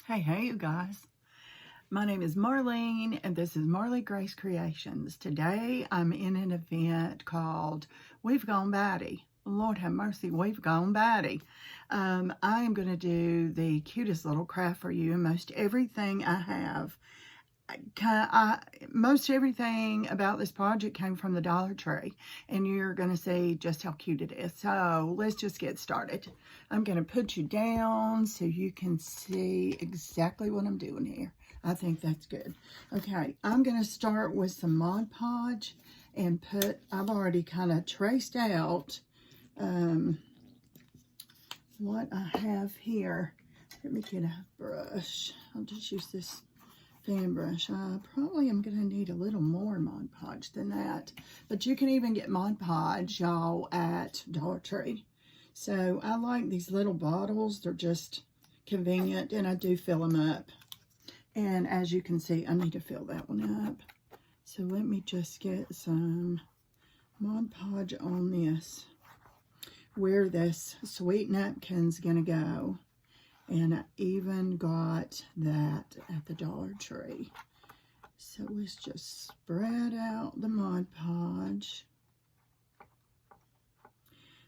Hey, you guys. My name is Marlene, and this is Marley Grace Creations. Today, I'm in an event called We've Gone Batty. Lord have mercy, we've gone batty. I am going to do the cutest little craft for you. Most everything I have, most everything about this project came from the Dollar Tree, and you're going to see just how cute it is. So let's just get started. I'm going to put you down so you can see exactly what I'm doing here. I think that's good. Okay, I'm going to start with some Mod Podge and I've already kind of traced out what I have here. Let me get a brush. I'll just use this fan brush. I probably am going to need a little more Mod Podge than that. But you can even get Mod Podge, y'all, at Dollar Tree. So I like these little bottles. They're just convenient, and I do fill them up. And as you can see, I need to fill that one up. So let me just get some Mod Podge on this, where this sweet napkin's going to go. And I even got that at the Dollar Tree. So let's just spread out the Mod Podge.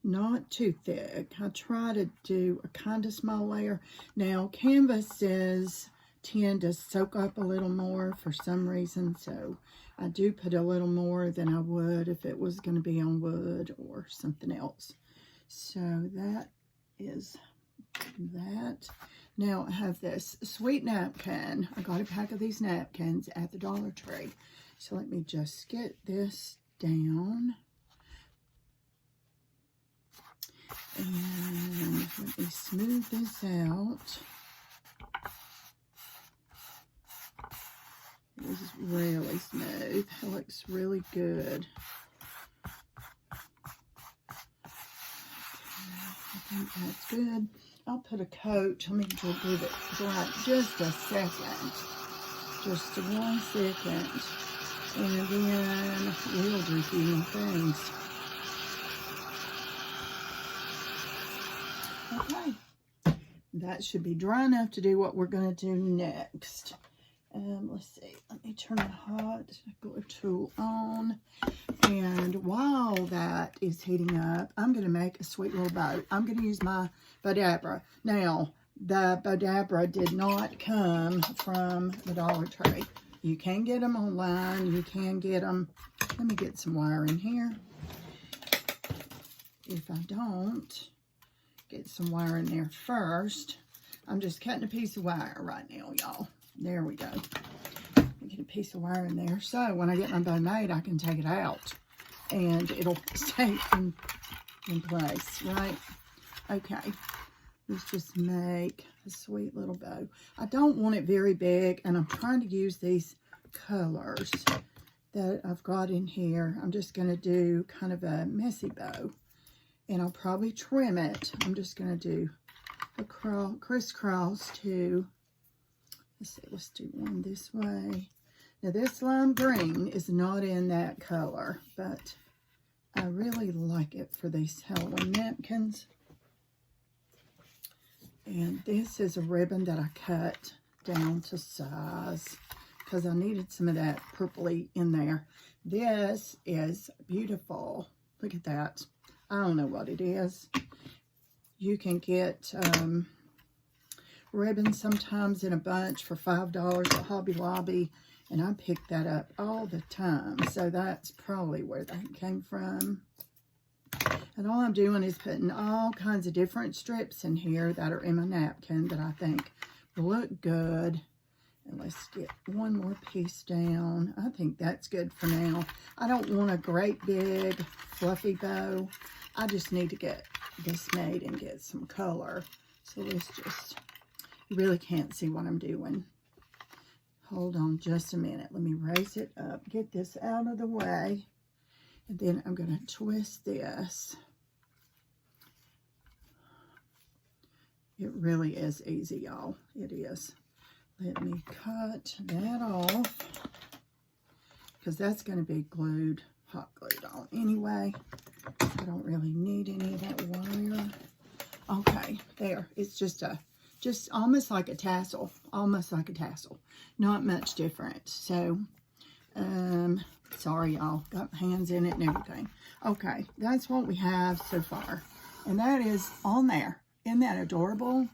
Not too thick. I try to do a kind of small layer. Now, canvases tend to soak up a little more for some reason, so I do put a little more than I would if it was going to be on wood or something else. So that is that. Now I have this sweet napkin. I got a pack of these napkins at the Dollar Tree. So let me just get this down. And let me smooth this out. This is really smooth. It looks really good. I think that's good. I'll put a coat. Let me just give it dry just a second. Just 1 second. And then we'll do a few more things. Okay. That should be dry enough to do what we're going to do next. Let's see. Let me turn the hot glue tool on. And while that is heating up, I'm going to make a sweet little bow. I'm going to use my Batty. Now, the Batty did not come from the Dollar Tree. You can get them online. You can get them. Let me get some wire in here. If I don't get some wire in there first, I'm just cutting a piece of wire right now, y'all. There we go. Get a piece of wire in there. So when I get my bow made, I can take it out and it'll stay in place, right? Okay. Let's just make a sweet little bow. I don't want it very big, and I'm trying to use these colors that I've got in here. I'm just going to do kind of a messy bow, and I'll probably trim it. I'm just going to do a crisscross too. Let's do one this way. Now this lime green is not in that color, but I really like it for these Halloween napkins. And this is a ribbon that I cut down to size because I needed some of that purpley in there. This is beautiful. Look at that. I don't know what it is. You can get ribbons sometimes in a bunch for $5 at Hobby Lobby, and I pick that up all the time. So that's probably where that came from. And all I'm doing is putting all kinds of different strips in here that are in my napkin that I think will look good. And let's get one more piece down. I think that's good for now. I don't want a great big fluffy bow. I just need to get this made and get some color. So let's just, you really can't see what I'm doing. Hold on just a minute. Let me raise it up, get this out of the way. And then I'm going to twist this. It really is easy, y'all. It is. Let me cut that off, because that's going to be glued, hot glued on anyway. I don't really need any of that wire. Okay, there. It's just a just almost like a tassel, not much different. So, sorry y'all, got hands in it and everything. Okay, that's what we have so far, and that is on there. Isn't that adorable?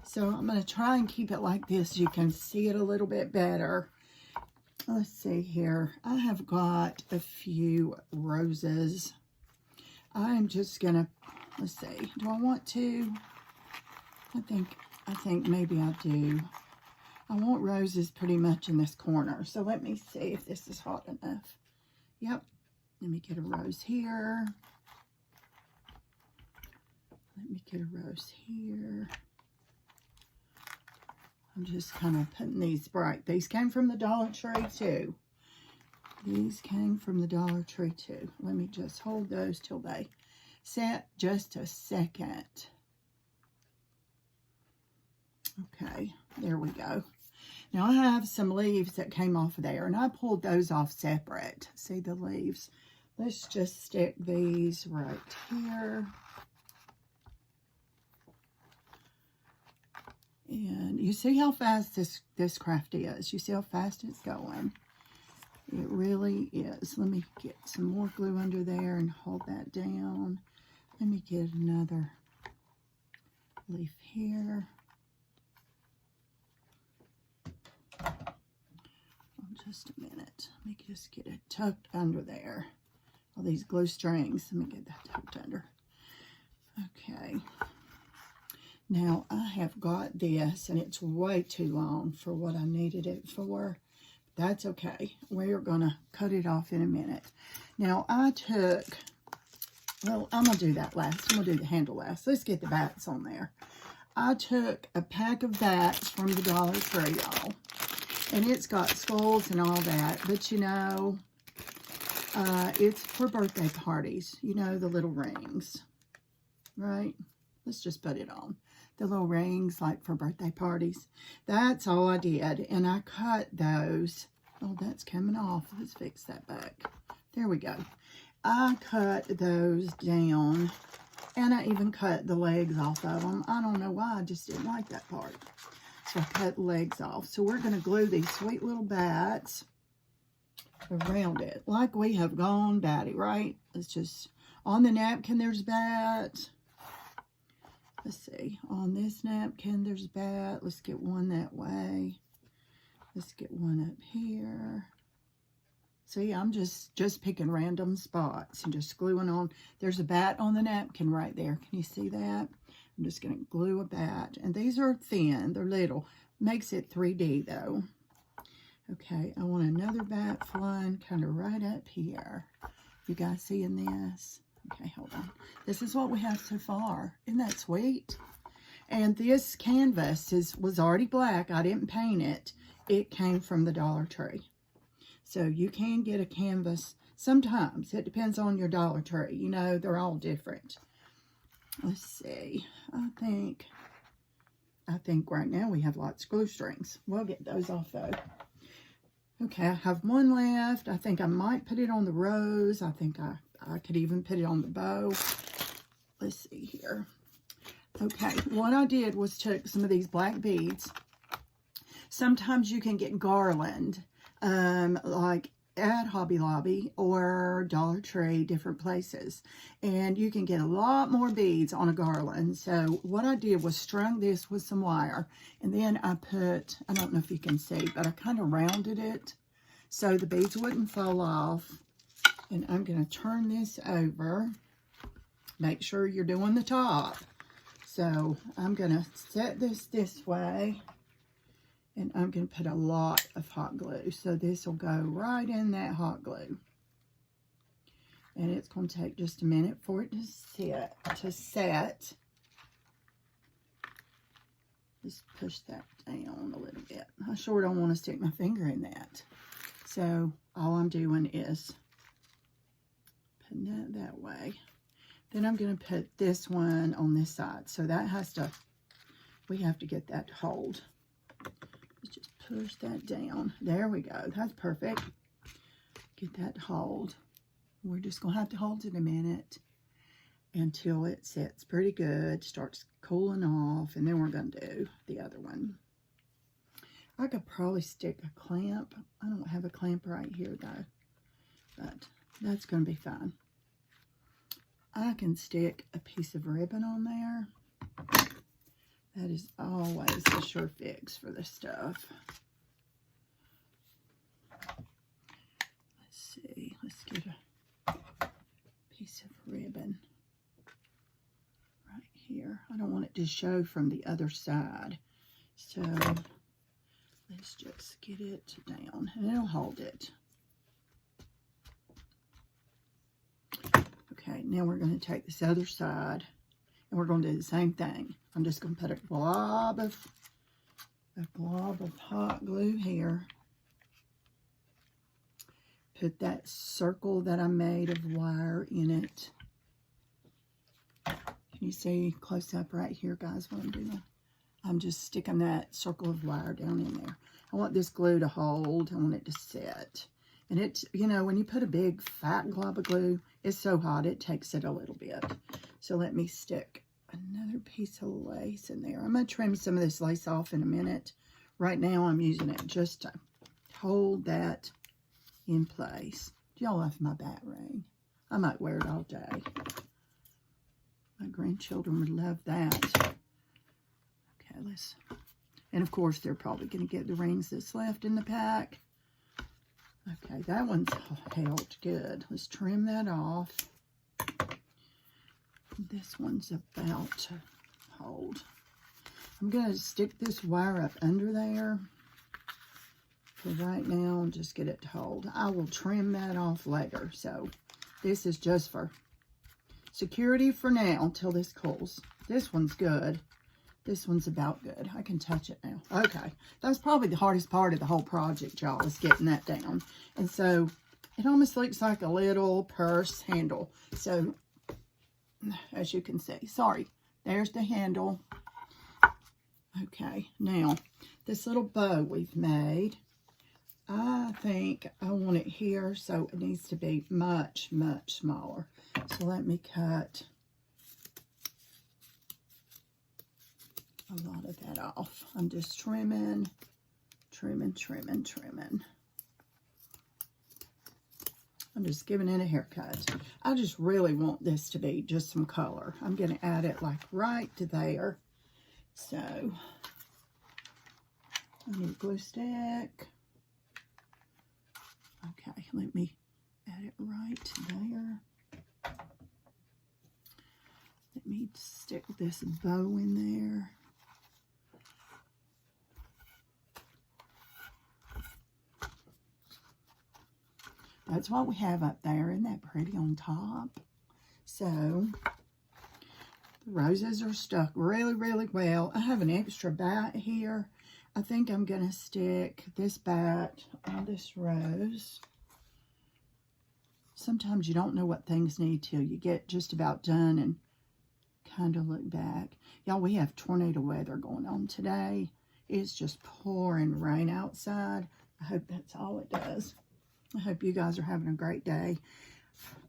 So I'm going to try and keep it like this so you can see it a little bit better. Let's see here. I have got a few roses. I'm just going to, let's see. Do I want to? I think maybe I do. I want roses pretty much in this corner. So let me see if this is hot enough. Yep. Let me get a rose here. Let me get a rose here. I'm just kind of putting these bright. These came from the Dollar Tree too. These came from the Dollar Tree too. Let me just hold those till they set just a second. Okay, there we go. Now I have some leaves that came off of there, and I pulled those off separate. See the leaves? Let's just stick these right here. And you see how fast this craft is. You see how fast it's going. It really is. Let me get some more glue under there and hold that down. Let me get another leaf here. Just a minute. Let me just get it tucked under there. All these glue strings. Let me get that tucked under. Okay. Now, I have got this, and it's way too long for what I needed it for. That's okay. We're going to cut it off in a minute. Now, I took, well, I'm going to do that last. I'm going to do the handle last. Let's get the bats on there. I took a pack of bats from the Dollar Tree, y'all. And it's got skulls and all that. But, you know, it's for birthday parties. You know, the little rings, right? Let's just put it on. The little rings, like for birthday parties. That's all I did. And I cut those. Oh, that's coming off. Let's fix that back. There we go. I cut those down. And I even cut the legs off of them. I don't know why. I just didn't like that part. So I cut the legs off. So we're going to glue these sweet little bats around it. Like we have gone Batty, right? It's just on the napkin there's bats. Let's see. On this napkin there's bat. Let's get one that way. Let's get one up here. See, I'm just picking random spots and just gluing on. There's a bat on the napkin right there. Can you see that? I'm just going to glue a bat. And these are thin. They're little. Makes it 3D, though. Okay, I want another bat flying kind of right up here. You guys seeing this? Okay, hold on. This is what we have so far. Isn't that sweet? And this canvas was already black. I didn't paint it. It came from the Dollar Tree. So you can get a canvas sometimes. It depends on your Dollar Tree. You know, they're all different. Let's see. I think right now we have lots of glue strings. We'll get those off though. Okay, I have one left. I think I might put it on the rose. I think I could even put it on the bow. Let's see here. Okay, what I did was took some of these black beads. Sometimes you can get garland, like at Hobby Lobby or Dollar Tree, different places. And you can get a lot more beads on a garland. So what I did was strung this with some wire. And then I put, I don't know if you can see, but I kind of rounded it so the beads wouldn't fall off. And I'm going to turn this over. Make sure you're doing the top. So I'm going to set this way. And I'm going to put a lot of hot glue. So this will go right in that hot glue. And it's going to take just a minute for it to set. Just push that down a little bit. I sure don't want to stick my finger in that. So all I'm doing is putting that way. Then I'm going to put this one on this side. So that we have to get that to hold. Let's just push that down. There we go. That's perfect. Get that to hold. We're just going to have to hold it a minute until it sets pretty good. Starts cooling off, and then we're going to do the other one. I could probably stick a clamp. I don't have a clamp right here though, but that's going to be fine. I can stick a piece of ribbon on there. That is always a sure fix for this stuff. Let's see. Let's get a piece of ribbon right here. I don't want it to show from the other side. So let's just get it down and it'll hold it. Okay, now we're going to take this other side and we're going to do the same thing. I'm just going to put a glob of hot glue here. Put that circle that I made of wire in it. Can you see close up right here, guys, what I'm doing? I'm just sticking that circle of wire down in there. I want this glue to hold. I want it to set. And it's, you know, when you put a big fat glob of glue, it's so hot it takes it a little bit. So let me stick another piece of lace in there. I'm going to trim some of this lace off in a minute. Right now I'm using it just to hold that in place. Y'all love my bat ring. I might wear it all day. My grandchildren would love that. Okay, let's, and of course they're probably going to get the rings that's left in the pack. Okay, that one's held good. Let's trim that off. This one's about to hold. I'm going to stick this wire up under there for right now and just get it to hold. I will trim that off later. So this is just for security for now till this cools. This one's good. This one's about good. I can touch it now. Okay. That's probably the hardest part of the whole project, y'all, is getting that down. And so it almost looks like a little purse handle. So as you can see, sorry, there's the handle. Okay. Now this little bow we've made, I think I want it here. So it needs to be much, much smaller. So let me cut a lot of that off. I'm just trimming. I'm just giving it a haircut. I just really want this to be just some color. I'm going to add it like right to there. So I need a glue stick. Okay, let me add it right there. Let me stick this bow in there. That's what we have up there. Isn't that pretty on top? So the roses are stuck really, really well. I have an extra bat here. I think I'm going to stick this bat on this rose. Sometimes you don't know what things need till you get just about done and kind of look back. Y'all, we have tornado weather going on today. It's just pouring rain outside. I hope that's all it does. I hope you guys are having a great day.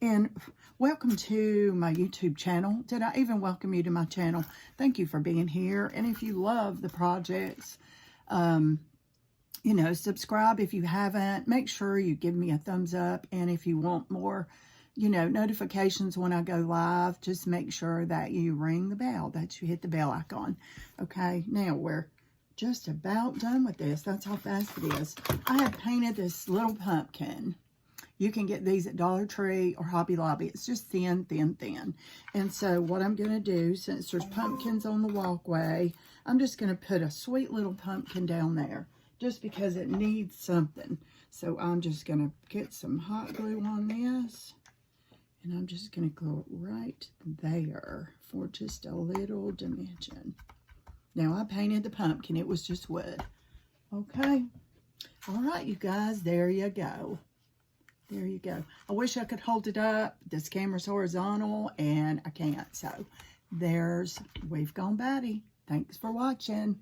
And welcome to my YouTube channel. Did I even welcome you to my channel? Thank you for being here. And if you love the projects, you know, subscribe if you haven't. Make sure you give me a thumbs up. And if you want more, you know, notifications when I go live, just make sure that you ring the bell, that you hit the bell icon. Okay, now we're just about done with this. That's how fast it is. I have painted this little pumpkin. You can get these at Dollar Tree or Hobby Lobby. It's just thin, thin, thin. And so what I'm going to do, since there's pumpkins on the walkway, I'm just going to put a sweet little pumpkin down there just because it needs something. So I'm just going to get some hot glue on this. And I'm just going to go right there for just a little dimension. Now, I painted the pumpkin. It was just wood. Okay. All right, you guys. There you go. There you go. I wish I could hold it up. This camera's horizontal, and I can't. So, we've gone Batty. Thanks for watching.